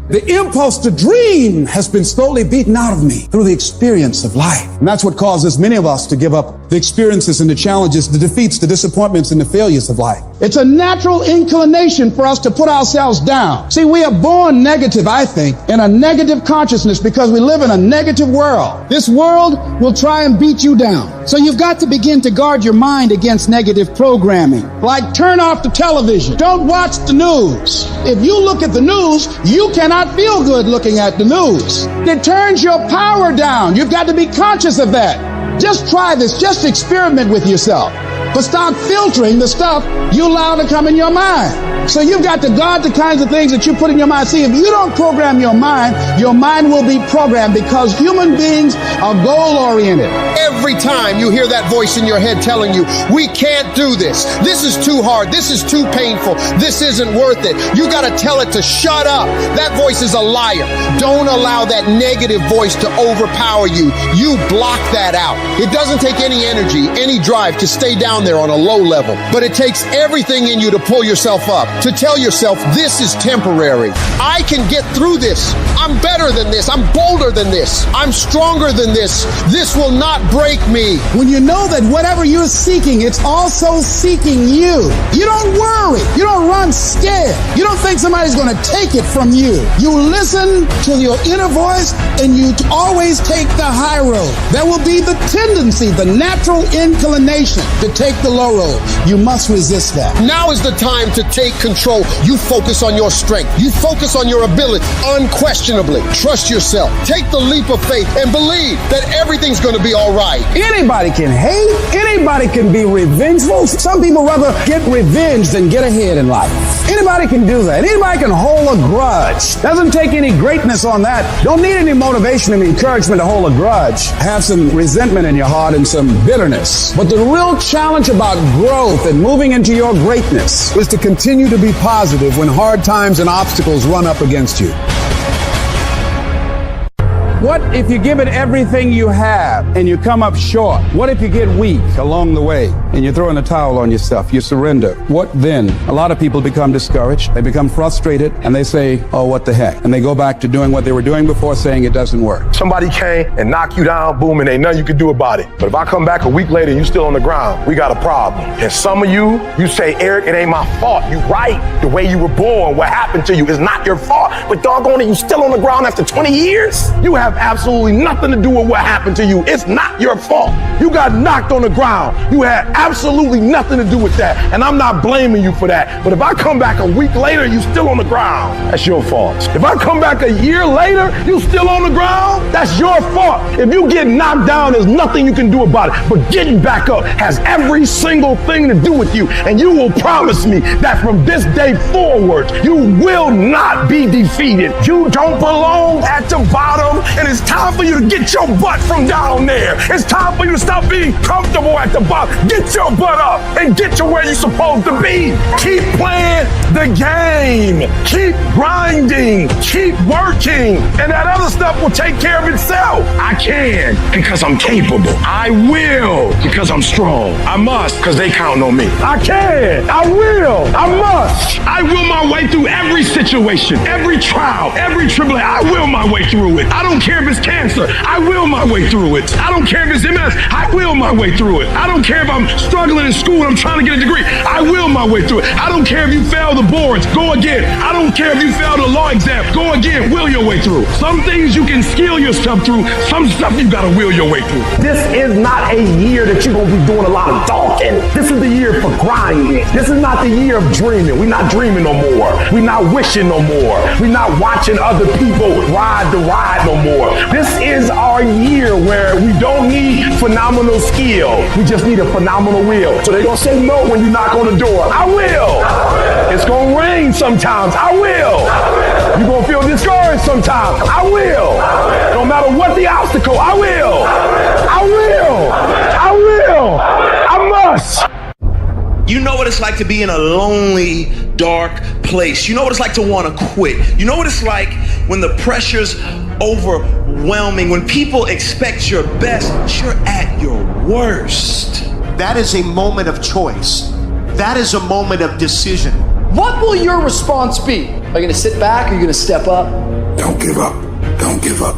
The impulse to dream has been slowly beaten out of me through the experience of life. And that's what causes many of us to give up the experiences and the challenges, the defeats, the disappointments, and the failures of life. It's a natural inclination for us to put ourselves down. See, we are born negative, I think, in a negative consciousness because we live in a negative world. This world will try and beat you down. So you've got to begin to guard your mind against negative programming. Like turn off the television. Don't watch the news. If you look at the news, you cannot feel good looking at the news. It turns your power down. You've got to be conscious of that. Just try this. Just experiment with yourself. But start filtering the stuff you allow to come in your mind. So you've got to guard the kinds of things that you put in your mind. See, if you don't program your mind will be programmed because human beings are goal-oriented. Every time you hear that voice in your head telling you, we can't do this. This is too hard. This is too painful. This isn't worth it. You got to tell it to shut up. That voice is a liar. Don't allow that negative voice to overpower you. You block that out. It doesn't take any energy, any drive to stay down there on a low level, but it takes everything in you to pull yourself up, to tell yourself this is temporary. I can get through this. I'm better than this. I'm bolder than this. I'm stronger than this. This will not break me. When you know that whatever you're seeking, it's also seeking you. You don't worry. You don't run scared. You don't think somebody's going to take it from you. You listen to your inner voice and you always take the high road. There will be the tendency, the natural inclination to take the low road. You must resist that. Now is the time to take control. You focus on your strength. You focus on your ability. Unquestionably, trust yourself. Take the leap of faith and believe that everything's going to be all right. Anybody can hate. Anybody can be revengeful. Some people rather get revenge than get ahead in life. Anybody can do that. Anybody can hold a grudge. Doesn't take any greatness on that. Don't need any motivation and encouragement to hold a grudge. Have some resentment in your heart and some bitterness. But the real challenge about growth and moving into your greatness is to continue to be positive when hard times and obstacles run up against you. What if you give it everything you have and you come up short? What if you get weak along the way and you throw in the towel on yourself, you surrender? What then? A lot of people become discouraged, they become frustrated, and they say, oh, what the heck? And they go back to doing what they were doing before, saying it doesn't work. Somebody came and knocked you down, boom, and ain't nothing you can do about it. But if I come back a week later and you still on the ground, we got a problem. And some of you say, Eric, it ain't my fault. You right. The way you were born, what happened to you is not your fault. But doggone it, you still on the ground after 20 years? You have absolutely nothing to do with what happened to you. It's not your fault. You got knocked on the ground. You had absolutely nothing to do with that. And I'm not blaming you for that. But if I come back a week later, you still on the ground, that's your fault. If I come back a year later, you still on the ground, that's your fault. If you get knocked down, there's nothing you can do about it. But getting back up has every single thing to do with you. And you will promise me that from this day forward, you will not be defeated. You don't belong at the bottom, and it's time for you to get your butt from down there. It's time for you to stop being comfortable at the bottom. Get your butt up and get to where you're supposed to be. Keep playing the game. Keep grinding. Keep working. And that other stuff will take care of itself. I can because I'm capable. I will because I'm strong. I must because they count on me. I can. I will. I must. I will my way through every situation, every trial, every tribulation. I will my way through it. I don't care if it's cancer. I will my way through it. I don't care if it's MS. I will my way through it. I don't care if I'm struggling in school and I'm trying to get a degree. I will my way through it. I don't care if you fail the boards. Go again. I don't care if you fail the law exam. Go again. Will your way through. Some things you can skill yourself through. Some stuff you gotta will your way through. This is not a year that you're gonna be doing a lot of talking. This is the year for grinding. This is not the year of dreaming. We're not dreaming no more. We're not wishing no more. We're not watching other people ride the ride no more. This is our year where we don't need phenomenal skill. We just need a phenomenal will. So they're gonna say no when you knock on the door. I will. It's gonna rain sometimes. I will. You're gonna feel discouraged sometimes. I will. No matter what the obstacle, I will. I will. I will. I must. You know what it's like to be in a lonely, dark place. You know what it's like to want to quit. You know what it's like when the pressure's overwhelming, when people expect your best, you're at your worst. That is a moment of choice. That is a moment of decision. What will your response be? Are you going to sit back or are you going to step up? Don't give up. Don't give up.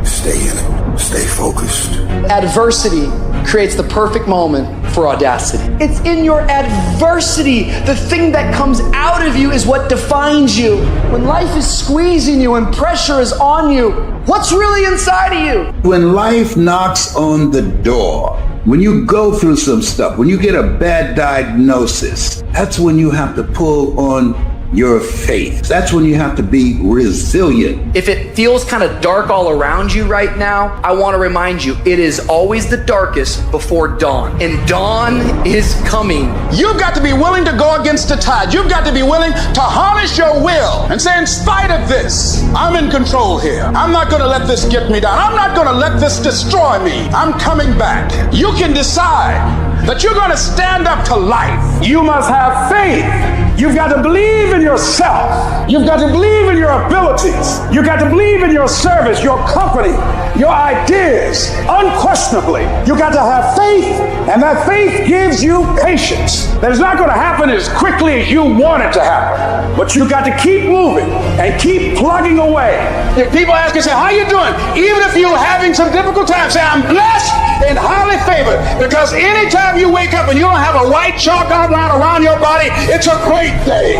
Stay in it. Stay focused. Adversity creates the perfect moment for audacity. It's in your adversity. The thing that comes out of you is what defines you. When life is squeezing you and pressure is on you, what's really inside of you? When life knocks on the door, when you go through some stuff, when you get a bad diagnosis, that's when you have to pull on your faith. That's when you have to be resilient. If it feels kind of dark all around you right now, I want to remind you, it is always the darkest before dawn. And dawn is coming. You've got to be willing to go against the tide. You've got to be willing to harness your will and say, in spite of this, I'm in control here. I'm not going to let this get me down. I'm not going to let this destroy me. I'm coming back. You can decide that you're going to stand up to life. You must have faith. You've got to believe in yourself. You've got to believe in your abilities. You've got to believe in your service, your company, your ideas. Unquestionably, you've got to have faith, and that faith gives you patience. That is not going to happen as quickly as you want it to happen. But you've got to keep moving and keep plugging away. If people ask you, say, how you doing? Even if you're having some difficult times, say, I'm blessed and highly favored. Because anytime you wake up and you don't have a white chalk outline around your body, it's a great day.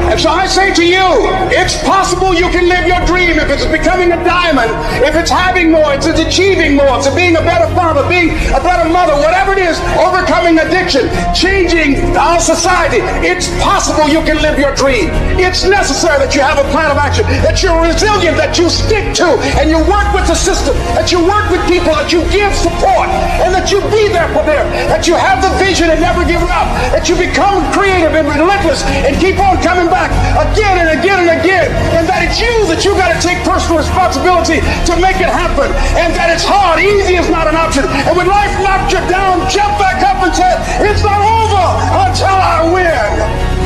And so I say to you, it's possible you can live your dream if it's becoming a diamond, if it's having more, it's achieving more, it's being a better father, being a better mother, whatever it is, overcoming addiction, changing our society. It's possible you can live your dream. It's necessary that you have a plan of action, that you're resilient, that you stick to, and you work with the system, that you work with people, that you give support, and that you be there for them, that you have the vision and never give up, that you become creative and relentless and keep on coming back again and again and again, and that it's you that you got to take personal responsibility to make it happen, and that it's hard. Easy is not an option. And when life knocks you down, jump back up and say, it's not over until I win.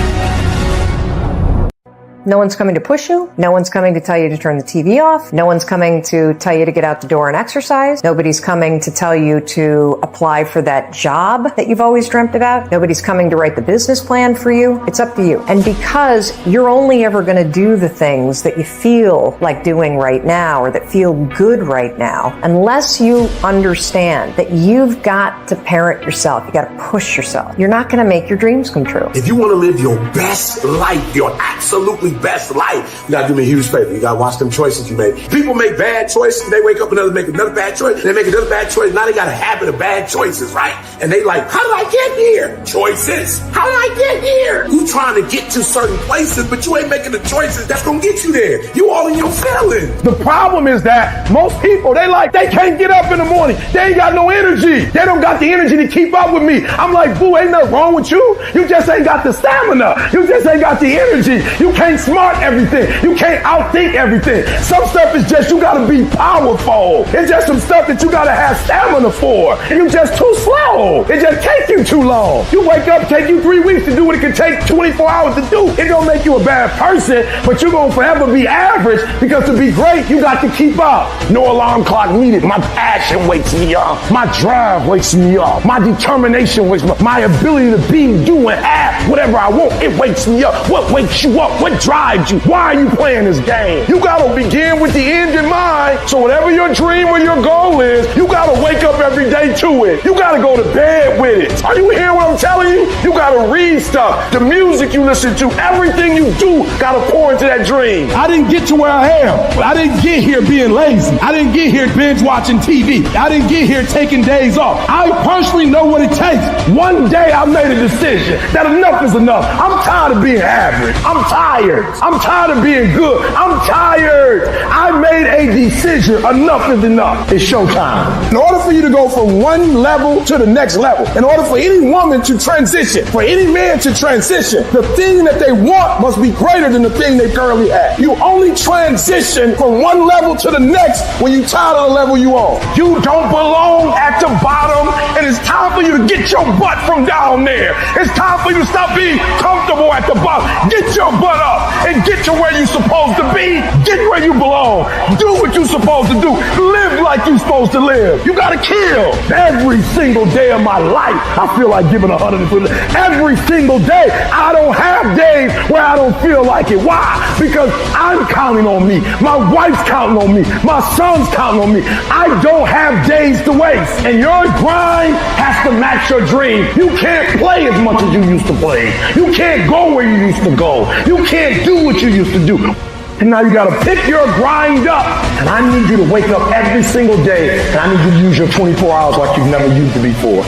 No one's coming to push you. No one's coming to tell you to turn the TV off. No one's coming to tell you to get out the door and exercise. Nobody's coming to tell you to apply for that job that you've always dreamt about. Nobody's coming to write the business plan for you. It's up to you. And because you're only ever going to do the things that you feel like doing right now or that feel good right now, unless you understand that you've got to parent yourself, you got to push yourself, you're not going to make your dreams come true. If you want to live your best life, your absolutely best life, you gotta do me a huge favor. You gotta watch them choices you make. People make bad choices, they wake up and make another bad choice, they make another bad choice. Now they got a habit of bad choices, right? And they like, how did I get here? Choices. How did I get here? You trying to get to certain places, but you ain't making the choices that's gonna get you there. You all in your feelings. The problem is that most people, they can't get up in the morning. They ain't got no energy. They don't got the energy to keep up with me. I'm like, boo, ain't nothing wrong with you. You just ain't got the stamina. You just ain't got the energy. You can't smart everything. You can't outthink everything. Some stuff is just, you gotta be powerful. It's just some stuff that you gotta have stamina for. And you just too slow. It just take you too long. You wake up, take you 3 weeks to do what it can take 24 hours to do. It don't make you a bad person, but you're gonna forever be average, because to be great, you got to keep up. No alarm clock needed. My passion wakes me up. My drive wakes me up. My determination wakes me up. My ability to be, do, and act whatever I want, it wakes me up. What wakes you up? What drives you? Why are you playing this game? You gotta begin with the end in mind. So whatever your dream or your goal is, you gotta wake up every day to it. You gotta go to bed with it. Are you hearing what I'm telling you? You gotta read stuff. The music you listen to, everything you do, gotta pour into that dream. I didn't get to where I am. I didn't get here being lazy. I didn't get here binge watching TV. I didn't get here taking days off. I personally know what it takes. One day I made a decision that enough is enough. I'm tired of being average. I'm tired. I'm tired of being good. I'm tired. I made a decision. Enough is enough. It's showtime. In order for you to go from one level to the next level, in order for any woman to transition, for any man to transition, the thing that they want must be greater than the thing they currently have. You only transition from one level to the next when you're tired of the level you on. You don't belong at the bottom, and it's time for you to get your butt from down there. It's time for you to stop being comfortable at the bottom. Get your butt up and get to where you're supposed to be. Get where you belong. Do what you're supposed to do. Live life. like you're supposed to live. You gotta kill. Every single day of my life, I feel like giving 100%. Every single day, I don't have days where I don't feel like it. Why? Because I'm counting on me. My wife's counting on me. My son's counting on me. I don't have days to waste. And your grind has to match your dream. You can't play as much as you used to play. You can't go where you used to go. You can't do what you used to do. And now you gotta pick your grind up. And I need you to wake up every single day. And I need you to use your 24 hours like you've never used it before.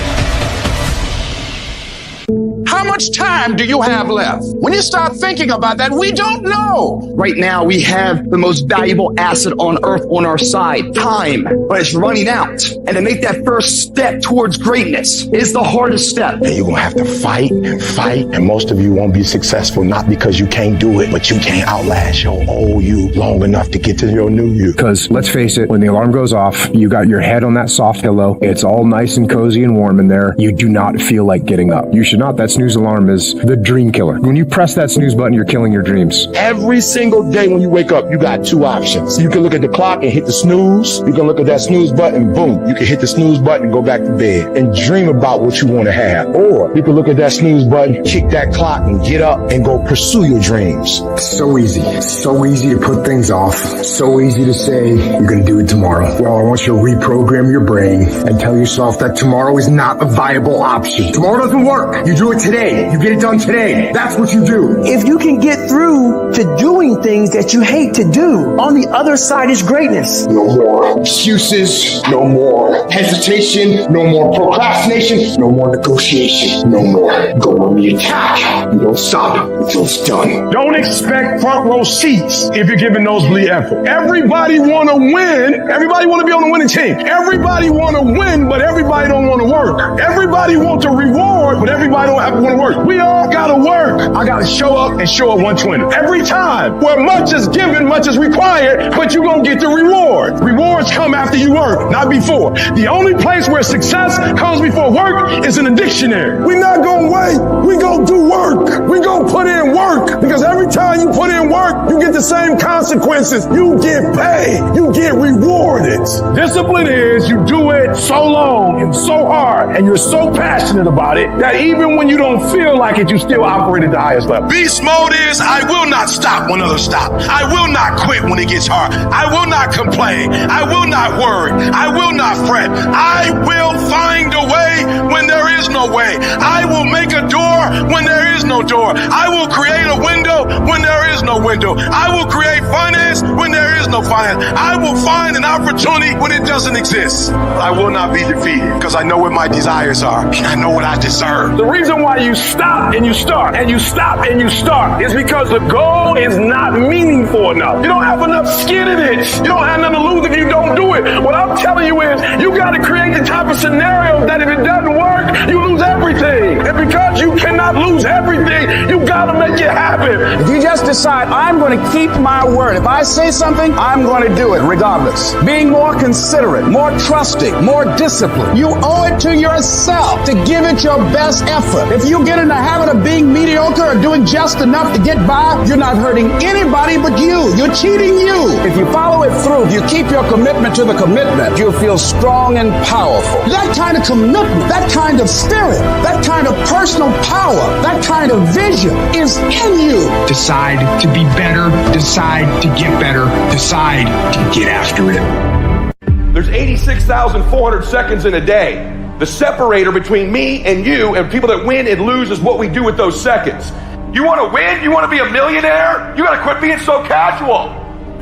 How much time do you have left? When you start thinking about that, we don't know. Right now, we have the most valuable asset on earth on our side, time, but it's running out. And to make that first step towards greatness is the hardest step. And you're gonna have to fight and fight, and most of you won't be successful, not because you can't do it, but you can't outlast your old you long enough to get to your new you. Because let's face it, when the alarm goes off, you got your head on that soft pillow. It's all nice and cozy and warm in there. You do not feel like getting up. You should not. That snooze alarm is the dream killer. When you press that snooze button, you're killing your dreams. Every single day when you wake up, you got two options. You can look at the clock and hit the snooze. You can look at that snooze button, boom. You can hit the snooze button and go back to bed and dream about what you want to have. Or you can look at that snooze button, kick that clock and get up and go pursue your dreams. So easy. So easy to put things off. So easy to say, you're going to do it tomorrow. Well, I want you to reprogram your brain and tell yourself that tomorrow is not a viable option. Tomorrow doesn't work. You do it today. You get it done today. That's what you do. If you can get through to doing things that you hate to do, on the other side is greatness. No more excuses, no more hesitation, no more procrastination, no more negotiation, no more go on the attack. You don't stop until it's done. Don't expect front row seats if you're giving nosebleed effort. Everybody want to win. Everybody want to be on the winning team. Everybody want to win, but everybody don't want to work. Everybody wants a reward, but everybody don't have to want to work. We all got to work. I got to show up and show up 120. Every time. Where much is given, much is required, but you're going to get the reward. Rewards come after you work, not before. The only place where success comes before work is in the dictionary. We're not going to wait. We're going to do work. We're going to put in work, because every time you put in work, you get the same consequences. You get paid. You get rewarded. Discipline is you do it so long and so hard, and you're so passionate about it that even when you don't feel like it, you still operate at the highest level. Beast mode is I will not stop when others stop. I will not quit when it gets hard. I will not complain. I will not worry. I will not fret. I will find a way when there is no way. I will make a door when there is no door. I will create a window when there is no window. I will create finance when there is no finance. I will find an opportunity when it doesn't exist. I will not be defeated because I know what my desires are and I know what I deserve. The reason why you stop and you start and you stop and you start is because the goal is not meaningful enough. You don't have enough skin in it. You don't have nothing to lose if you don't do it. What I'm telling you is you got to create the type of scenario that if it doesn't work, you lose everything. And because you cannot lose everything, you got to make it happen. If you just decide, I'm going to keep my word. If I say something, I'm going to do it regardless. Being more considerate, more trusting, more disciplined. You owe it to yourself to give it your best effort. If you get in the habit of being mediocre or doing just enough to get by, you're not hurting anybody but you. You're cheating you. If you follow it through, if you keep your commitment to the commitment, you'll feel strong and powerful. That kind of commitment, that kind of spirit, that kind of personal power, that kind of vision is in you. Decide to be better. Decide to get better. Decide to get after it. There's 86,400 seconds in a day. The separator between me and you and people that win and lose is what we do with those seconds. You want to win? You want to be a millionaire? You got to quit being so casual.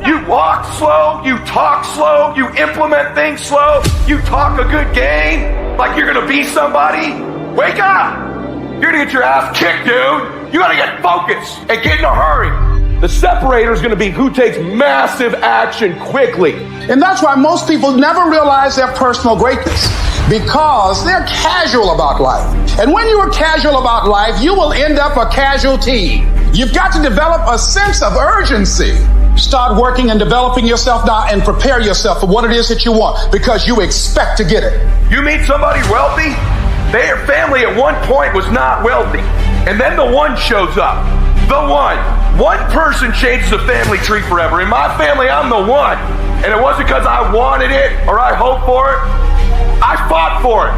You walk slow, you talk slow, you implement things slow, you talk a good game like you're going to be somebody. Wake up! You're going to get your ass kicked, dude. You got to get focused and get in a hurry. The separator is going to be who takes massive action quickly. And that's why most people never realize their personal greatness, because they're casual about life. And when you are casual about life, you will end up a casualty. You've got to develop a sense of urgency. Start working and developing yourself now and prepare yourself for what it is that you want, because you expect to get it. You meet somebody wealthy, their family at one point was not wealthy. And then the one shows up. The one. One person changes the family tree forever. In my family, I'm the one. And it wasn't because I wanted it or I hoped for it. I fought for it.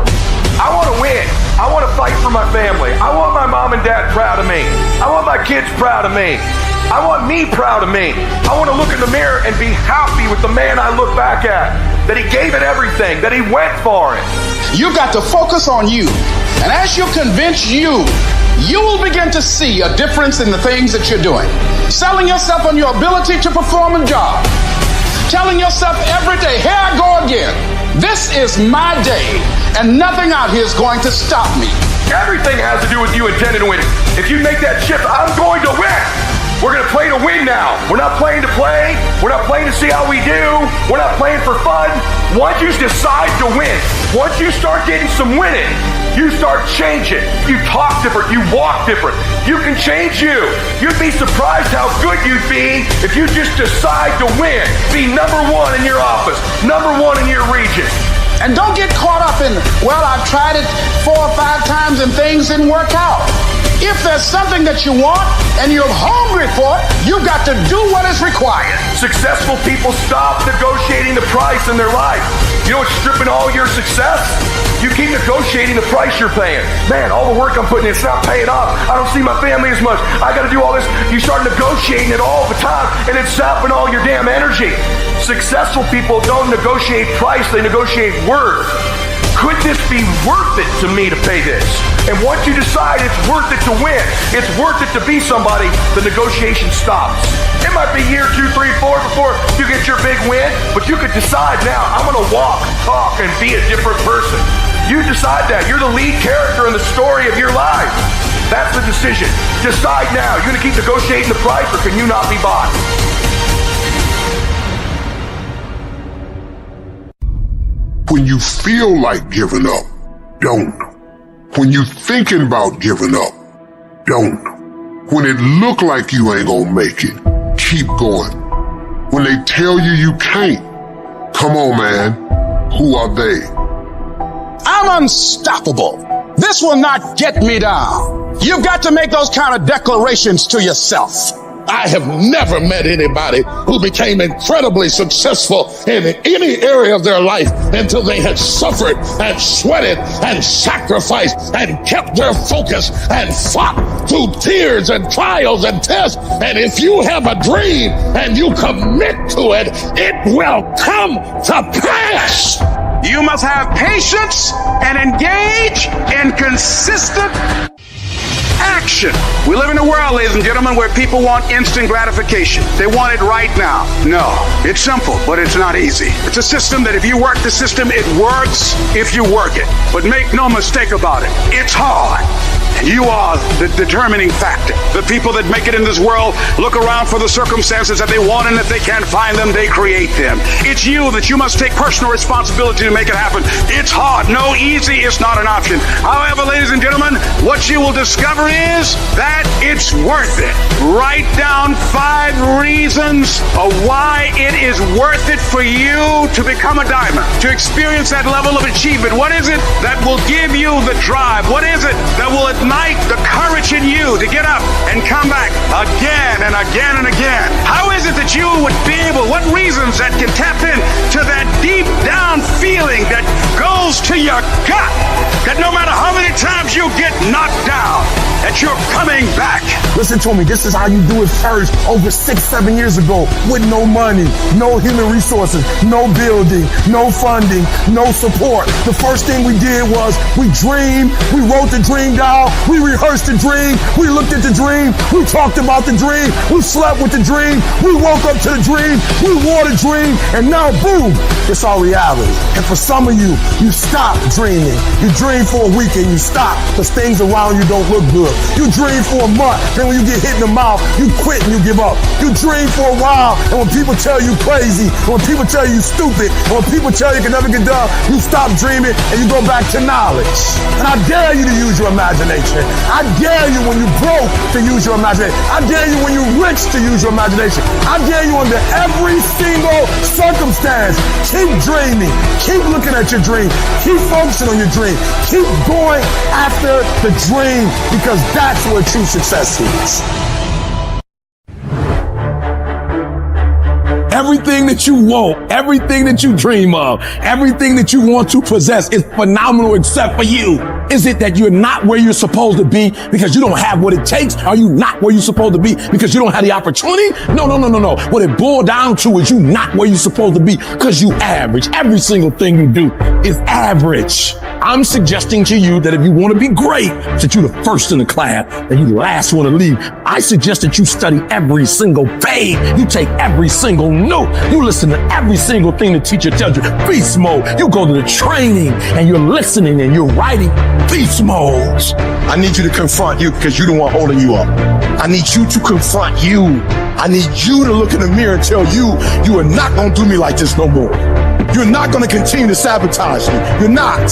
I want to win. I want to fight for my family. I want my mom and dad proud of me. I want my kids proud of me. I want me proud of me. I want to look in the mirror and be happy with the man I look back at. That he gave it everything. That he went for it. You've got to focus on you. And as you convince you will begin to see a difference in the things that you're doing. Selling yourself on your ability to perform a job. Telling yourself every day, here I go again. This is my day, and nothing out here is going to stop me. Everything has to do with you intending to win. If you make that shift, I'm going to win. We're going to play to win now. We're not playing to play. We're not playing to see how we do. We're not playing for fun. Once you decide to win, once you start getting some winning, you start changing. You talk different. You walk different. You can change you. You'd be surprised how good you'd be if you just decide to win. Be number one in your office, number one in your region. And don't get caught up in, well, I've tried it 4 or 5 times and things didn't work out. If there's something that you want and you're hungry for it, you've got to do what is required. Successful people stop negotiating the price in their life. You know what's stripping all your success? You keep negotiating the price you're paying. Man, all the work I'm putting in, it's not paying off. I don't see my family as much. I got to do all this. You start negotiating it all the time, and it's sapping all your damn energy. Successful people don't negotiate price, they negotiate worth. Could this be worth it to me to pay this? And once you decide it's worth it to win, it's worth it to be somebody, the negotiation stops. It might be year 2, 3, 4 before you get your big win, but you could decide now, I'm going to walk, talk, and be a different person. You decide that. You're the lead character in the story of your life. That's the decision. Decide now. You're going to keep negotiating the price, or can you not be bought? When you feel like giving up, don't. When you thinking about giving up, don't. When it look like you ain't gonna make it, keep going. When they tell you you can't, come on, man. Who are they? I'm unstoppable. This will not get me down. You've got to make those kind of declarations to yourself. I have never met anybody who became incredibly successful in any area of their life until they had suffered and sweated and sacrificed and kept their focus and fought through tears and trials and tests. And if you have a dream and you commit to it, it will come to pass. You must have patience and engage in consistent action. We live in a world, ladies and gentlemen, where people want instant gratification. They want it right now. No, it's simple, but it's not easy. It's a system that if you work the system, it works if you work it. But make no mistake about it, it's hard. You are the determining factor. The people that make it in this world look around for the circumstances that they want, and if they can't find them, they create them. It's you that you must take personal responsibility to make it happen. It's hard. No, easy is not an option. However, ladies and gentlemen, what you will discover is that it's worth it. Write down 5 reasons of why it is worth it for you to become a diamond, to experience that level of achievement. What is it that will give you the drive? What is it that will ignite the courage in you to get up and come back again and again and again? How is it that you would be able, what reasons that can tap in to that deep down feeling that goes to your gut, that no matter how many times you get knocked down, that you're coming back? Listen to me, this is how you do it first over 6-7 years ago with no money, no human resources, no building, no funding, no support. The first thing we did was we dreamed, we wrote the dream down, we rehearsed the dream, we looked at the dream, we talked about the dream, we slept with the dream, we woke up to the dream, we wore the dream, and now boom, it's our reality. And for some of you, you stop dreaming. You dream for a week and you stop because things around you don't look good. You dream for a month, then when you get hit in the mouth, you quit and you give up. You dream for a while, and when people tell you crazy, and when people tell you stupid, and when people tell you can never get done, you stop dreaming and you go back to knowledge. And I dare you to use your imagination. I dare you when you're broke to use your imagination. I dare you when you're rich to use your imagination. I dare you under every single circumstance. Keep dreaming. Keep looking at your dream. Keep focusing on your dream. Keep going after the dream because that's where true success is. everything that you want, everything that you dream of, everything that you want to possess is phenomenal except for you. Is it that you're not where you're supposed to be because you don't have what it takes? Are you not where you're supposed to be because you don't have the opportunity? No. What it boiled down to is you not where you're supposed to be because you average. Every single thing you do is average. I'm suggesting to you that if you want to be great, that you're the first in the class and you the last one to leave. I suggest that you study every single page. You take every single note. You listen to every single thing the teacher tells you. Beast mode. You go to the training and you're listening and you're writing beast modes. I need you to confront you because you're the one holding you up. I need you to confront you. I need you to look in the mirror and tell you, you are not going to do me like this no more. You're not going to continue to sabotage me. You're not.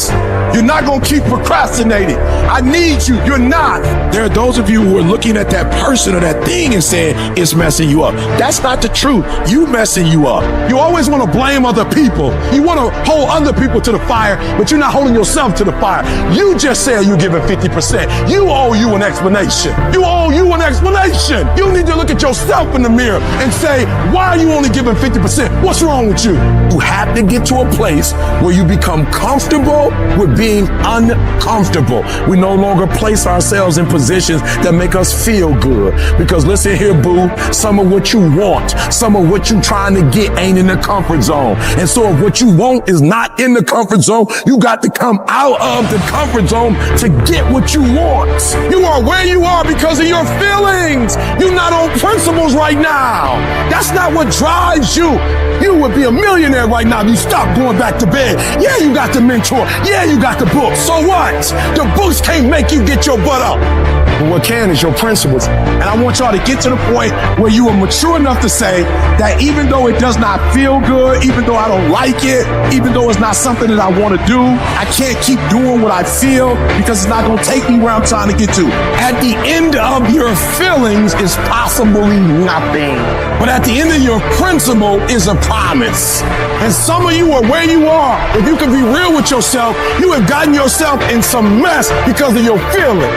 You're not going to keep procrastinating. I need you. You're not. There are those of you who are looking at that person or that thing and saying it's messing you up. That's not the truth. You messing you up. You always want to blame other people. You want to hold other people to the fire, but you're not holding yourself to the fire. You just said you're giving 50%. You owe you an explanation. You owe you an explanation. You need to look at yourself in the mirror and say, why are you only giving 50%? What's wrong with you? You have to get to a place where you become comfortable with being uncomfortable. We no longer place ourselves in positions that make us feel good. Because listen here, boo, some of what you want, some of what you're trying to get ain't in the comfort zone. And so if what you want is not in the comfort zone, you got to come out of the comfort zone to get what you want. You are where you are because of your feelings. You're not on principles right now. That's not what drives you. You would be a millionaire right now if you stop going back to bed. Yeah, you got the mentor. Yeah, you got the book. So what? The books can't make you get your butt up. But what can is your principles. And I want y'all to get to the point where you are mature enough to say that even though it does not feel good, even though I don't like it, even though it's not something that I want to do, I can't keep doing what I feel because it's not going to take me where I'm trying to get to. At the end of your feelings is possibly nothing. But at the end of your principle is a promise. And some of you are where you are. If you can be real with yourself, you have gotten yourself in some mess because of your feeling.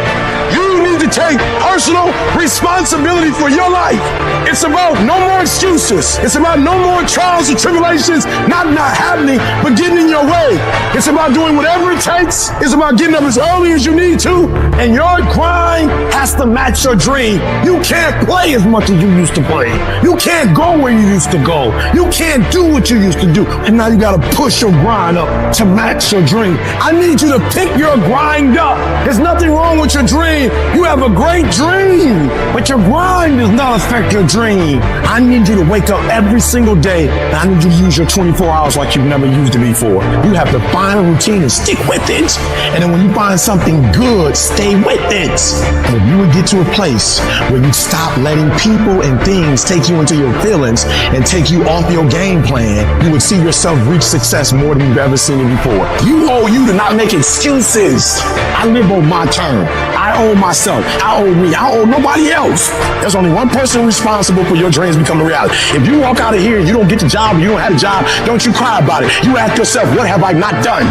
You need to take personal responsibility for your life. It's about no more excuses. It's about no more trials and tribulations not happening, but getting in your way. It's about doing whatever it takes. It's about getting up as early as you need to. And your grind has to match your dream. You can't play as much as you used to play. You can't go where you used to go. You can't do what you used to do. And now you got to push your grind up to match your dream. I need you to pick your grind up. There's nothing wrong with your dream. You have a great dream, but your grind does not affect your dream. I need you to wake up every single day, and I need you to use your 24 hours like you've never used it before. You have to find a routine and stick with it. And then when you find something good, stay with it. And if you would get to a place where you stop letting people and things take you into your feelings and take you off your game plan, you would see yourself reach success more than you've ever seen it before. You owe you to not make excuses. I live on my term. I owe myself. I owe me. I owe nobody else. There's only one person responsible for your dreams becoming reality. If you walk out of here and you don't get the job, you don't have a job, don't you cry about it. You ask yourself, what have I not done?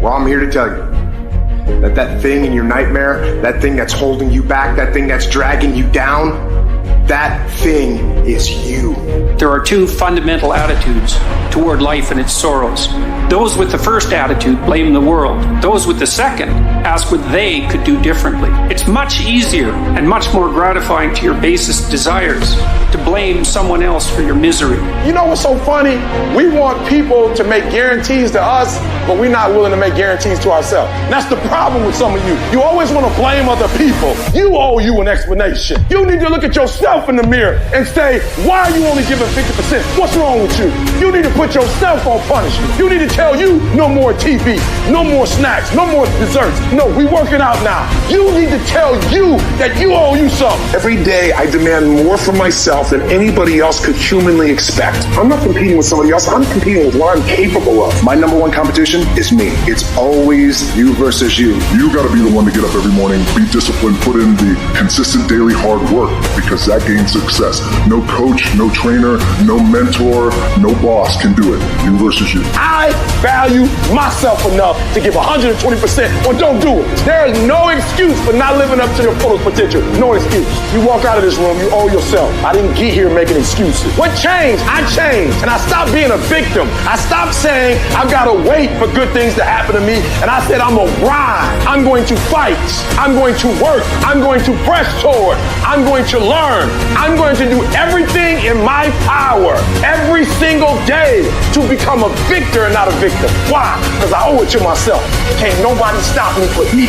Well, I'm here to tell you that thing in your nightmare, that thing that's holding you back, that thing that's dragging you down, that thing is you. There are two fundamental attitudes toward life and its sorrows. Those with the first attitude blame the world. Those with the second ask what they could do differently. It's much easier and much more gratifying to your basest desires to blame someone else for your misery. You know what's so funny? We want people to make guarantees to us, but we're not willing to make guarantees to ourselves. And that's the problem with some of you. You always want to blame other people. You owe you an explanation. You need to look at yourself in the mirror and say, why are you only giving 50%? What's wrong with you? You need to put yourself on punishment. You need to tell you no more TV, no more snacks, no more desserts. No, we working out now. You need to tell you that you owe you something. Every day I demand more from myself than anybody else could humanly expect. I'm not competing with somebody else. I'm competing with what I'm capable of. My number one competition is me. It's always you versus you. You got to be the one to get up every morning, be disciplined, put in the consistent daily hard work, because that gains success. No coach, no trainer, trainer, no mentor, no boss can do it. You versus you. I value myself enough to give 120% or don't do it. There is no excuse for not living up to your fullest potential. No excuse. You walk out of this room, you owe yourself. I didn't get here making excuses. What changed? I changed. And I stopped being a victim. I stopped saying I've got to wait for good things to happen to me. And I said I'm going to grind. I'm going to fight. I'm going to work. I'm going to press toward. I'm going to learn. I'm going to do everything in my power every single day to become a victor and not a victim. Why? Because I owe it to myself. Can't nobody stop me but me.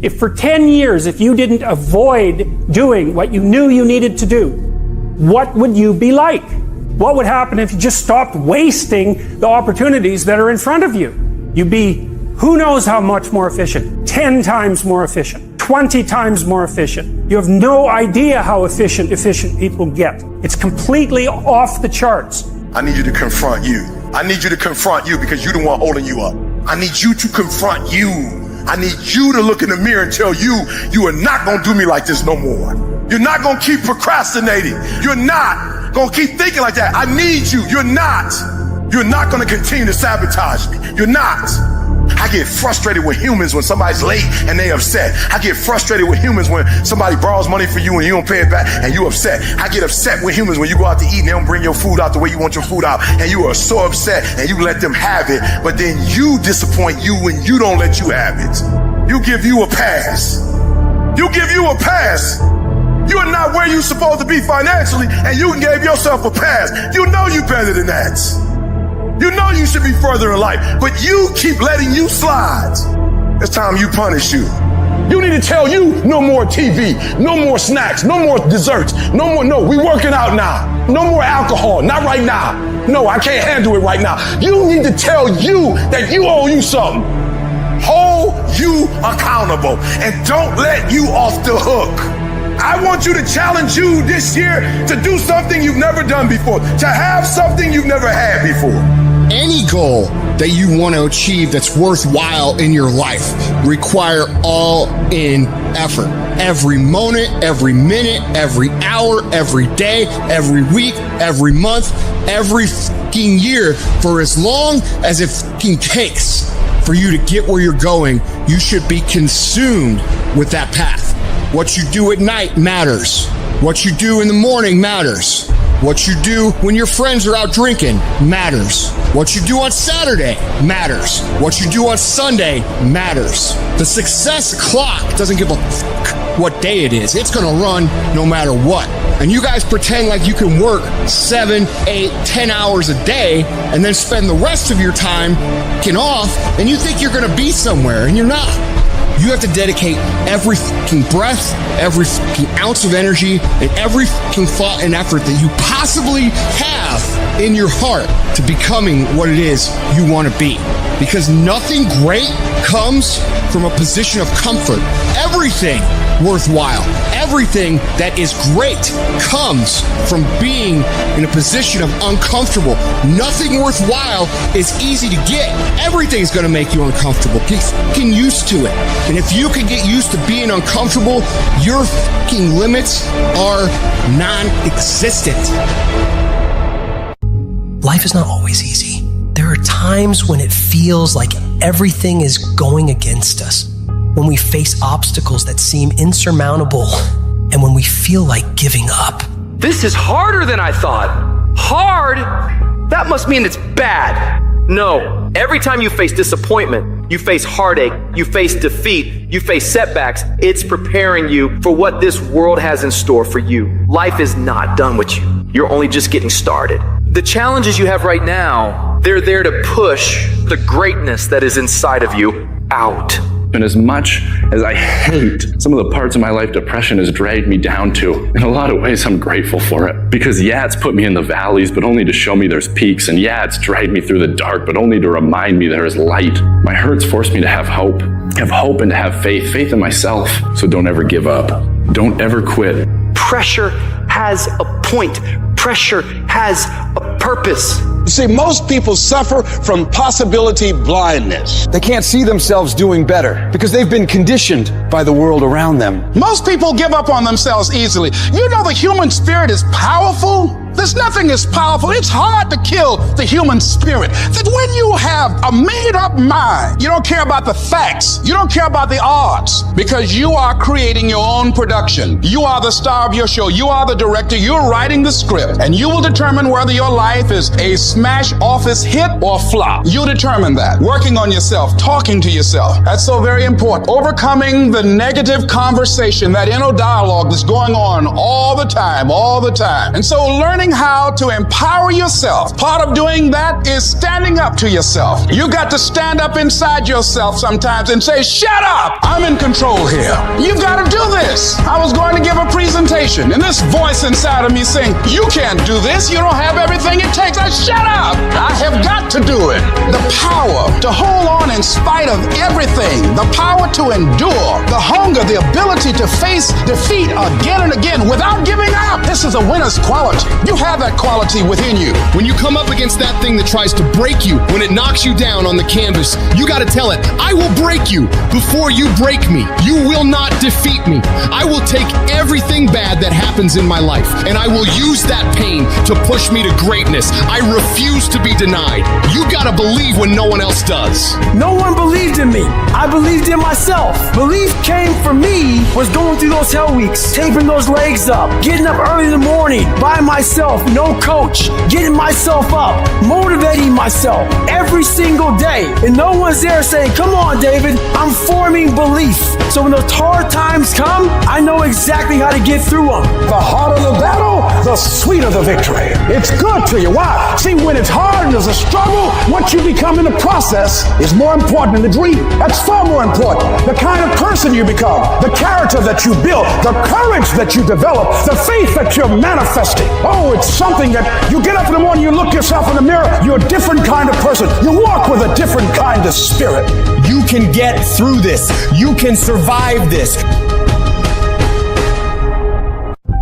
If for 10 years, if you didn't avoid doing what you knew you needed to do, what would you be like? What would happen if you just stopped wasting the opportunities that are in front of you? You'd be who knows how much more efficient, 10 times more efficient, 20 times more efficient. You have no idea how efficient people get. It's completely off the charts. I need you to confront you. I need you to confront you because you're the one holding you up. I need you to confront you. I need you to look in the mirror and tell you, you are not going to do me like this no more. You're not going to keep procrastinating. You're not going to keep thinking like that. I need you. You're not. You're not going to continue to sabotage me. You're not. I get frustrated with humans when somebody's late and they upset. I get frustrated with humans when somebody borrows money for you and you don't pay it back and you upset. I get upset with humans when you go out to eat and they don't bring your food out the way you want your food out and you are so upset and you let them have it, but then you disappoint you when you don't let you have it. You give you a pass. You give you a pass. You are not where you're supposed to be financially and you gave yourself a pass. You know you better than that. You know you should be further in life, but you keep letting you slide. It's time you punish you. You need to tell you no more TV, no more snacks, no more desserts, no more, no, we working out now. No more alcohol, not right now. No, I can't handle it right now. You need to tell you that you owe you something. Hold you accountable and don't let you off the hook. I want you to challenge you this year to do something you've never done before, to have something you've never had before. Any goal that you want to achieve that's worthwhile in your life require all-in effort. Every moment, every minute, every hour, every day, every week, every month, every fucking year, for as long as it fucking takes for you to get where you're going, you should be consumed with that path. What you do at night matters. What you do in the morning matters. What you do when your friends are out drinking matters. What you do on Saturday matters. What you do on Sunday matters. The success clock doesn't give a fuck what day it is. It's gonna run no matter what. And you guys pretend like you can work 7, 8, 10 hours a day and then spend the rest of your time fucking off, and you think you're gonna be somewhere, and you're not. You have to dedicate every fucking breath, every fucking ounce of energy, and every fucking thought and effort that you possibly have in your heart to becoming what it is you want to be. Because nothing great comes from a position of comfort. Everything worthwhile, everything that is great comes from being in a position of uncomfortable. Nothing worthwhile is easy to get. Everything's going to make you uncomfortable. Get fucking used to it. And if you can get used to being uncomfortable, your fucking limits are non-existent. Life is not always easy. There are times when it feels like everything is going against us, when we face obstacles that seem insurmountable, and when we feel like giving up. This is harder than I thought. Hard? That must mean it's bad. No, every time you face disappointment, you face heartache, you face defeat, you face setbacks, it's preparing you for what this world has in store for you. Life is not done with you. You're only just getting started. The challenges you have right now, they're there to push the greatness that is inside of you out. And as much as I hate some of the parts of my life depression has dragged me down to, in a lot of ways I'm grateful for it. Because yeah, it's put me in the valleys, but only to show me there's peaks. And yeah, it's dragged me through the dark, but only to remind me there is light. My hurts forced me to have hope and to have faith in myself. So don't ever give up. Don't ever quit. Pressure has a point. Pressure has a purpose. See, most people suffer from possibility blindness. They can't see themselves doing better because they've been conditioned by the world around them. Most people give up on themselves easily. You know the human spirit is powerful. There's nothing as powerful. It's hard to kill the human spirit. That when you have a made-up mind, you don't care about the facts. You don't care about the odds because you are creating your own production. You are the star of your show. You are the director. You're writing the script, and you will determine whether your life is a smash office hit or flop. You determine that. Working on yourself, talking to yourself. That's so very important. Overcoming the negative conversation, that inner dialogue that's going on all the time. And so learning how to empower yourself. Part of doing that is standing up to yourself. You got to stand up inside yourself sometimes and say, shut up, I'm in control here. You've got to do this. I was going to give a presentation and this voice inside of me saying, you can't do this. You don't have everything it takes. Shut up. I have got to do it. The power to hold on in spite of everything. The power to endure. The hunger, the ability to face defeat again and again without giving up. This is a winner's quality. You have that quality within you. When you come up against that thing that tries to break you, when it knocks you down on the canvas, you got to tell it, I will break you before you break me. You will not defeat me. I will take everything bad that happens in my life, and I will use that pain to push me to greatness. I refuse to be denied. You got to believe when no one else does. No one believed in me. I believed in myself. Belief came from me was going through those hell weeks, taping those legs up, getting up early in the morning by myself, no coach, getting myself up, motivating myself every single day. And no one's there saying, come on, David, I'm forming belief. So when those hard times come, I know exactly how to get through them. The harder the battle, the sweeter the victory. It's good to you. Why? See, when it's hard and there's a struggle, what you become in the process is more important than the dream. That's far more important. The kind of person you become, the character that you build, the courage that you develop, the faith that you're manifesting. Oh, it's something that you get up in the morning, you look yourself in the mirror, you're a different kind of person. You walk with a different kind of spirit. You can get through this. You can survive this.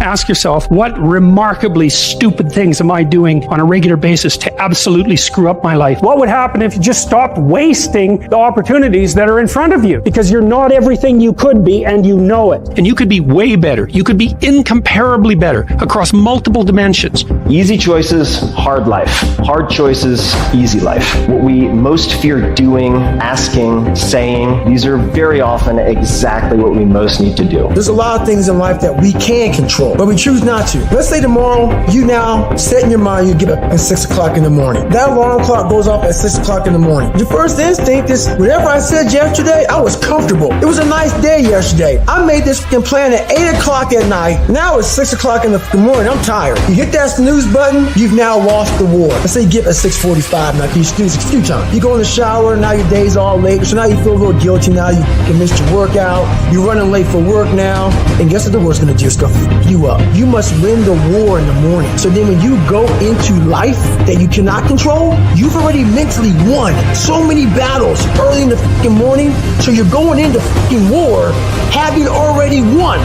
Ask yourself, what remarkably stupid things am I doing on a regular basis to absolutely screw up my life? What would happen if you just stopped wasting the opportunities that are in front of you? Because you're not everything you could be, and you know it. And you could be way better. You could be incomparably better across multiple dimensions. Easy choices, hard life. Hard choices, easy life. What we most fear doing, asking, saying, these are very often exactly what we most need to do. There's a lot of things in life that we can control, but we choose not to. Let's say tomorrow, you now set in your mind, you get up at 6 o'clock in the morning. That alarm clock goes off at 6 o'clock in the morning. Your first instinct is, whatever I said yesterday, I was comfortable. It was a nice day yesterday. I made this plan at 8 o'clock at night. Now it's 6 o'clock in the morning. I'm tired. You hit that snooze button, you've now lost the war. Let's say you get up at 6:45. Now you snooze a few times. You go in the shower, now your day's all late. So now you feel a little guilty. Now you missed your workout. You're running late for work now. And guess what the war's going to do? It's going to fuck you up. You must win the war in the morning. So then when you go into life that you cannot control, you've already mentally won so many battles early in the fucking morning. So you're going into fucking war having already won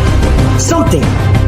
something.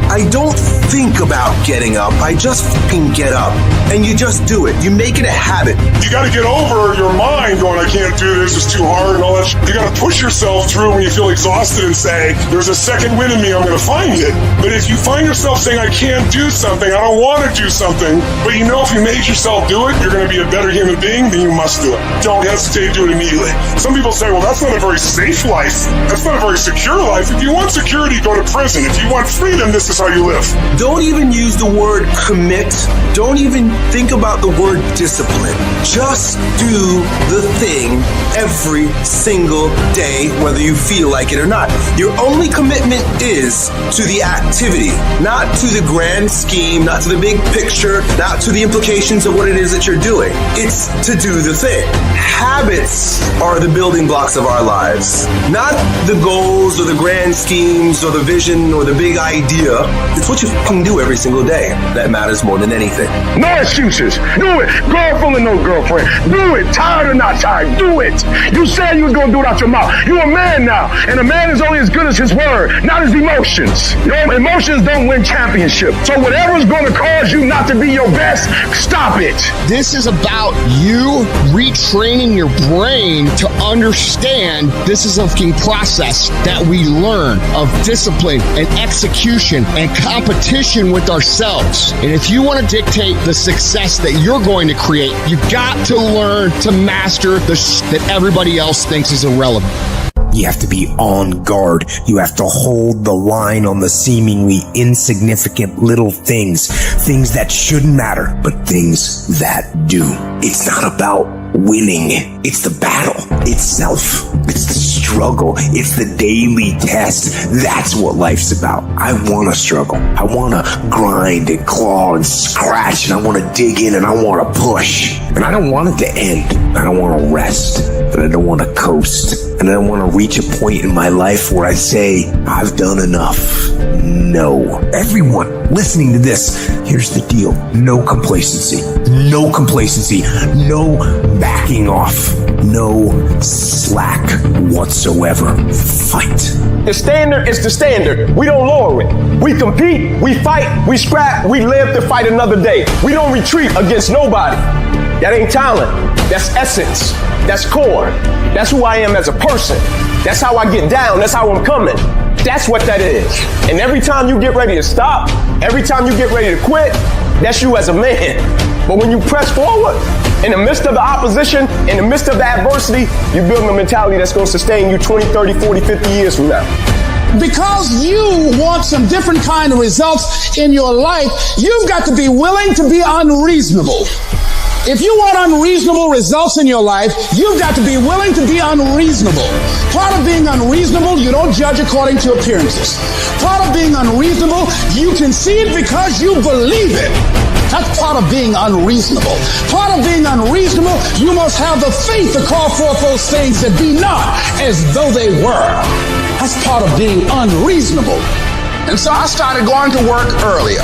I don't think about getting up. I just fucking get up. And you just do it. You make it a habit. You got to get over your mind going, I can't do this, it's too hard and all that shit. You got to push yourself through when you feel exhausted and say, there's a second wind in me, I'm going to find it. But if you find yourself saying, I can't do something, I don't want to do something, but you know if you made yourself do it, you're going to be a better human being, then you must do it. Don't hesitate, do it immediately. Some people say, well, that's not a very safe life. That's not a very secure life. If you want security, go to prison. If you want freedom, this is how you live. Don't even use the word commit. Don't even think about the word discipline. Just do the thing every single day, whether you feel like it or not. Your only commitment is to the activity, not to the grand scheme, not to the big picture, not to the implications of what it is that you're doing. It's to do the thing. Habits are the building blocks of our lives, not the goals or the grand schemes or the vision or the big idea. want. It's what you can do every single day that matters more than anything. No excuses. Do it. Girlfriend or no girlfriend. Do it. Tired or not tired. Do it. You said you was going to do it out your mouth. You're a man now. And a man is only as good as his word, not his emotions. Your emotions don't win championships. So whatever's going to cause you not to be your best, stop it. This is about you retraining your brain to understand this is a fucking process that we learn of discipline and execution and competition with ourselves. And if you want to dictate the success that you're going to create, you got to learn to master the that everybody else thinks is irrelevant. You have to be on guard. You have to hold the line on the seemingly insignificant little things that shouldn't matter, but things that do. It's not about winning. It's the battle itself. It's the struggle. It's the daily test. That's what life's about. I want to struggle. I want to grind and claw and scratch, and I want to dig in, and I want to push. And I don't want it to end. I don't want to rest, but I don't want to coast. And I don't want to reach a point in my life where I say, I've done enough. No. Everyone listening to this, here's the deal. No complacency. No complacency. No backing off. No slack whatsoever. Fight. The standard is the standard. We don't lower it. We compete, we fight, we scrap, we live to fight another day. We don't retreat against nobody. That ain't talent. That's essence. That's core. That's who I am as a person. That's how I get down. That's how I'm coming. That's what that is. And every time you get ready to stop, every time you get ready to quit, that's you as a man. But when you press forward, in the midst of the opposition, in the midst of the adversity, you're building a mentality that's going to sustain you 20, 30, 40, 50 years from now. Because you want some different kind of results in your life, you've got to be willing to be unreasonable. If you want unreasonable results in your life, you've got to be willing to be unreasonable. Part of being unreasonable, you don't judge according to appearances. Part of being unreasonable, you can see it because you believe it. That's part of being unreasonable. Part of being unreasonable, you must have the faith to call forth those things that be not as though they were. That's part of being unreasonable. And so I started going to work earlier.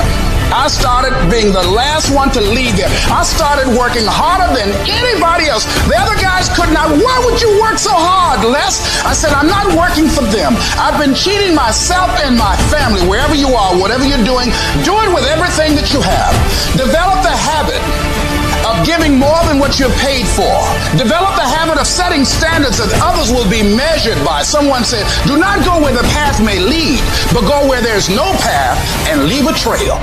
I started being the last one to leave there. I started working harder than anybody else. The other guys could not. Why would you work so hard, Les? I said, I'm not working for them. I've been cheating myself and my family. Wherever you are, whatever you're doing, do it with everything that you have. Develop the habit of giving more than what you're paid for. Develop the habit of setting standards that others will be measured by. Someone said, do not go where the path may lead, but go where there's no path and leave a trail.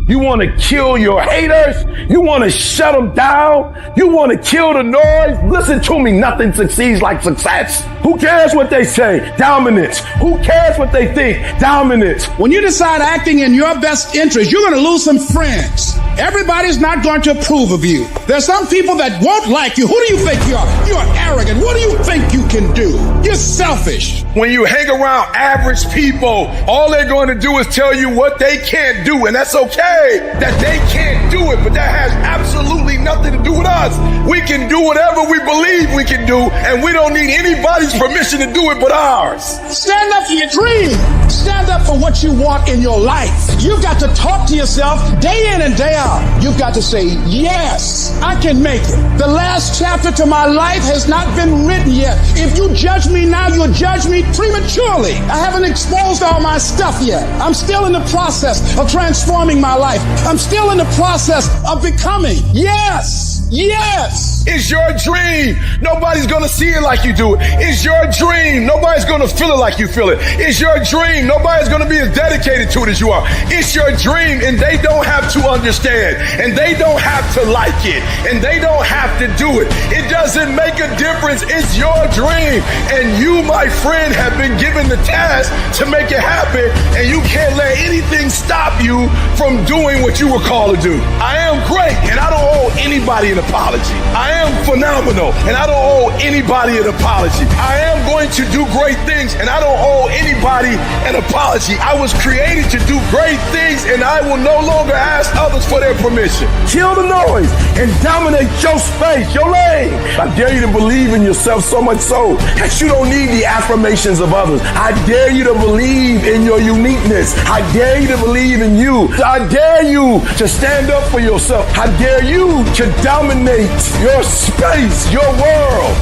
You want to kill your haters? You want to shut them down? You want to kill the noise? Listen to me, nothing succeeds like success. Who cares what they say? Dominance. Who cares what they think? Dominance. When you decide acting in your best interest, you're going to lose some friends. Everybody's not going to approve of you. There's some people that won't like you. Who do you think you are? You're arrogant. What do you think you can do? You're selfish. When you hang around average people, all they're going to do is tell you what they can't do. And that's okay that they can't do it, but that has absolutely nothing to do with us. We can do whatever we believe we can do, and we don't need anybody's permission to do it but ours. Stand up for your dream. Stand up for what you want in your life. You've got to talk to yourself day in and day out. You've got to say, yes, I can make it. The last chapter to my life has not been written yet. If you judge me now, you'll judge me prematurely. I haven't exposed all my stuff yet. I'm still in the process of transforming my life. I'm still in the process of becoming. Yes, yes. It's your dream. Nobody's going to see it like you do it. It's your dream. Nobody's going to feel it like you feel it. It's your dream. Nobody's going to be as dedicated to it as you are. It's your dream, and they don't have to understand, and they don't have to like it, and they don't have to do it. It doesn't make a difference. It's your dream, and you, my friend, have been given the task to make it happen, and you can't let anything stop you from doing what you were called to do. I am great, and I don't owe anybody an apology. I I am phenomenal, and I don't owe anybody an apology. I am going to do great things, and I don't owe anybody an apology. I was created to do great things, and I will no longer ask others for their permission. Kill the noise and dominate your space, your lane. I dare you to believe in yourself so much so that you don't need the affirmations of others. I dare you to believe in your uniqueness. I dare you to believe in you. I dare you to stand up for yourself. I dare you to dominate your space, your world.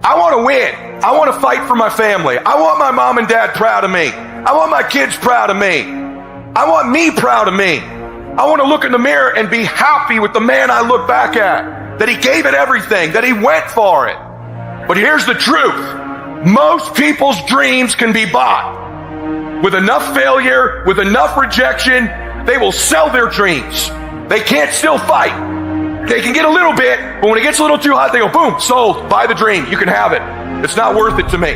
I want to win. I want to fight for my family. I want my mom and dad proud of me. I want my kids proud of me. I want me proud of me. I want to look in the mirror and be happy with the man I look back at, that he gave it everything, that he went for it. But here's the truth. Most people's dreams can be bought. With enough failure, with enough rejection, they will sell their dreams. They can't still fight. They can get a little bit, but when it gets a little too hot, they go, boom, sold, buy the dream. You can have it. It's not worth it to me.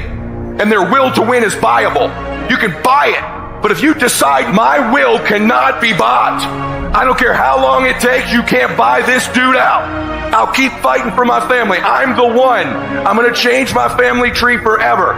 And their will to win is buyable. You can buy it. But if you decide my will cannot be bought, I don't care how long it takes, you can't buy this dude out. I'll keep fighting for my family. I'm the one. I'm going to change my family tree forever.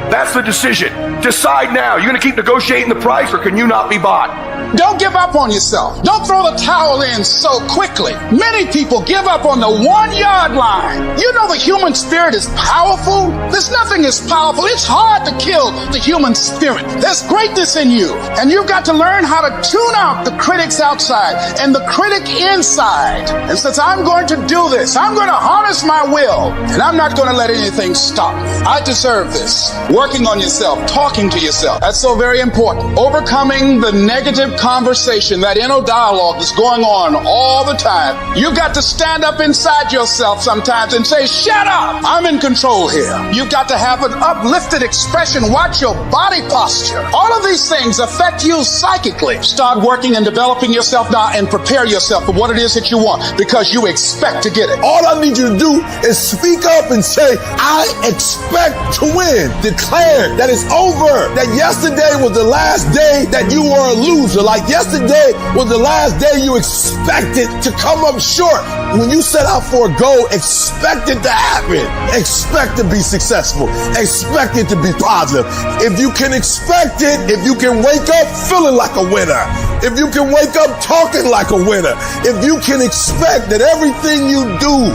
That's the decision. Decide now. You're going to keep negotiating the price, or can you not be bought? Don't give up on yourself. Don't throw the towel in so quickly. Many people give up on the 1 yard line. You know the human spirit is powerful. There's nothing as powerful. It's hard to kill the human spirit. There's greatness in you. And you've got to learn how to tune out the critics outside and the critic inside. And since I'm going to do this, I'm going to harness my will. And I'm not going to let anything stop me. I deserve this. Working on yourself, talking to yourself. That's so very important. Overcoming the negative conversation, that inner dialogue that's going on all the time. You've got to stand up inside yourself sometimes and say, shut up, I'm in control here. You've got to have an uplifted expression. Watch your body posture. All of these things affect you psychically. Start working and developing yourself now and prepare yourself for what it is that you want, because you expect to get it. All I need you to do is speak up and say, I expect to win. Declare that it's over. That yesterday was the last day that you were a loser. Like yesterday was the last day you expected to come up short. When you set out for a goal, expect it to happen. Expect to be successful. Expect it to be positive. If you can expect it, if you can wake up feeling like a winner, if you can wake up talking like a winner, if you can expect that everything you do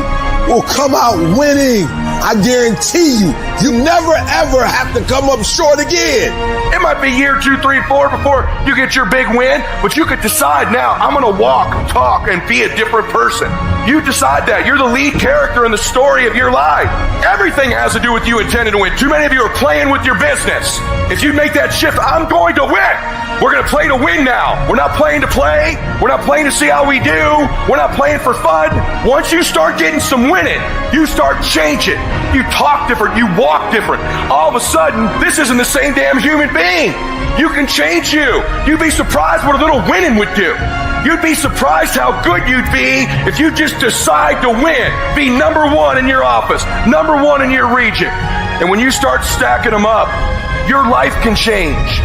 will come out winning, I guarantee you, you never ever have to come up short again. It might be year 2, 3, 4 before you get your big win, but you could decide now, I'm going to walk, talk, and be a different person. You decide that. You're the lead character in the story of your life. Everything has to do with you intending to win. Too many of you are playing with your business. If you make that shift, I'm going to win. We're going to play to win now. We're not playing to play. We're not playing to see how we do. We're not playing for fun. Once you start getting some winning, you start changing. You talk different. You walk different. All of a sudden, this isn't the same damn human being. You can change you. You'd be surprised what a little winning would do. You'd be surprised how good you'd be if you just decide to win. Be number one in your office, number one in your region. And when you start stacking them up, your life can change.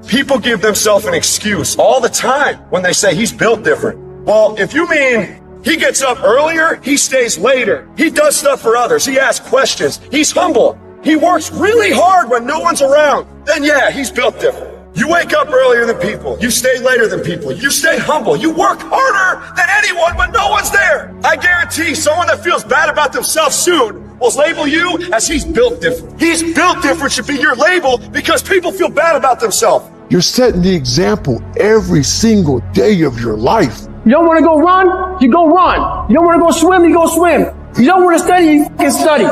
People give themselves an excuse all the time when they say he's built different. Well, if you mean he gets up earlier, he stays later, he does stuff for others, he asks questions, he's humble, he works really hard when no one's around, then yeah, he's built different. You wake up earlier than people, you stay later than people, you stay humble, you work harder than anyone when no one's there. I guarantee someone that feels bad about themselves soon will label you as he's built different. He's built different should be your label, because people feel bad about themselves. You're setting the example every single day of your life. You don't want to go run? You go run. You don't want to go swim? You go swim. You don't want to study? You can study.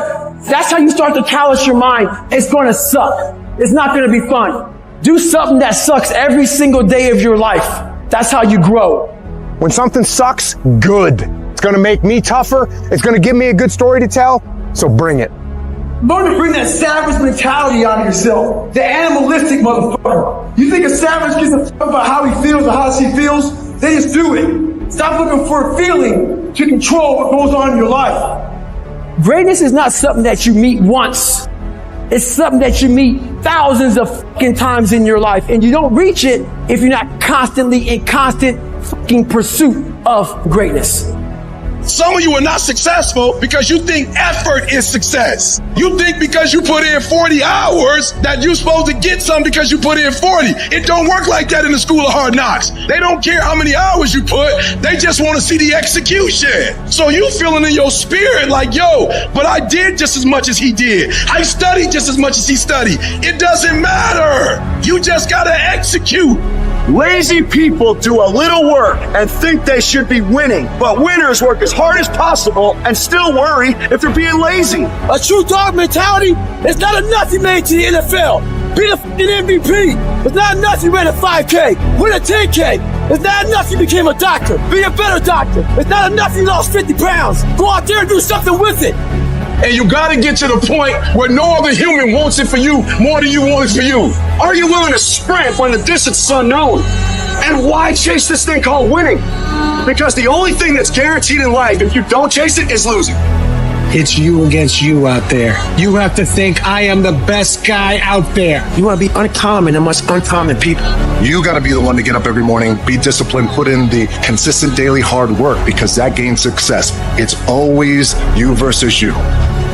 That's how you start to callous your mind. It's going to suck. It's not going to be fun. Do something that sucks every single day of your life. That's how you grow. When something sucks, good. It's going to make me tougher. It's going to give me a good story to tell. So bring it. Learn to bring that savage mentality out of yourself. The animalistic motherfucker. You think a savage gives a fuck about how he feels or how she feels? They just do it. Stop looking for a feeling to control what goes on in your life. Greatness is not something that you meet once. It's something that you meet thousands of fucking times in your life. And you don't reach it if you're not constantly in constant fucking pursuit of greatness. Some of you are not successful because you think effort is success. You think because you put in 40 hours that you're supposed to get something because you put in 40. It don't work like that in the school of hard knocks. They don't care how many hours you put. They just want to see the execution. So you feeling in your spirit like, yo, but I did just as much as he did. I studied just as much as he studied. It doesn't matter. You just got to execute. Lazy people do a little work and think they should be winning, but winners work as hard as possible and still worry if they're being lazy. A true dog mentality is not enough you made to the NFL. Be the fucking MVP. It's not enough you ran a 5K. Win a 10K. It's not enough you became a doctor. Be a better doctor. It's not enough you lost 50 pounds. Go out there and do something with it. And you got to get to the point where no other human wants it for you more than you want it for you. Are you willing to sprint when the distance is unknown? And why chase this thing called winning? Because the only thing that's guaranteed in life, if you don't chase it, is losing. It's you against you out there. You have to think, I am the best guy out there. You want to be uncommon amongst uncommon people. You got to be the one to get up every morning, be disciplined, put in the consistent daily hard work, because that gains success. It's always you versus you.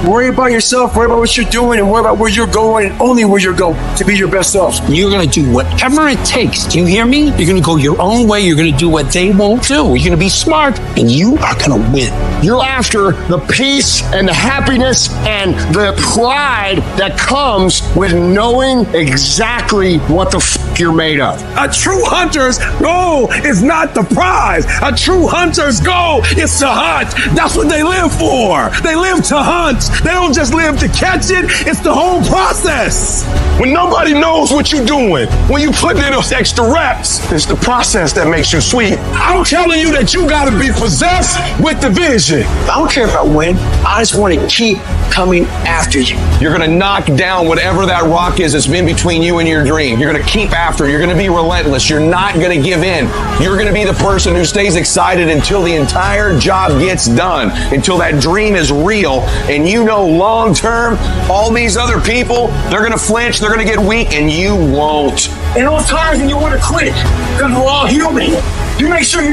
Worry about yourself, worry about what you're doing, and worry about where you're going, and only where you're going to be your best self. You're going to do whatever it takes. Do you hear me? You're going to go your own way. You're going to do what they won't do. You're going to be smart, and you are going to win. You're after the peace and the happiness and the pride that comes with knowing exactly what the f*** you're made of. A true hunter's goal is not the prize. A true hunter's goal is to hunt. That's what they live for. They live to hunt. They don't just live to catch it. It's the whole process. When nobody knows what you're doing, when you put in those extra reps, it's the process that makes you sweet. I'm telling you that you got to be possessed with the vision. I don't care if I win. I just want to keep coming after you. You're going to knock down whatever that rock is that's been between you and your dream. You're going to keep after it. You're going to be relentless. You're not going to give in. You're going to be the person who stays excited until the entire job gets done, until that dream is real. And you know long term, all these other people, they're going to flinch, they're going to get weak, and you won't. In those times when you want to quit, because we're all human, you make sure you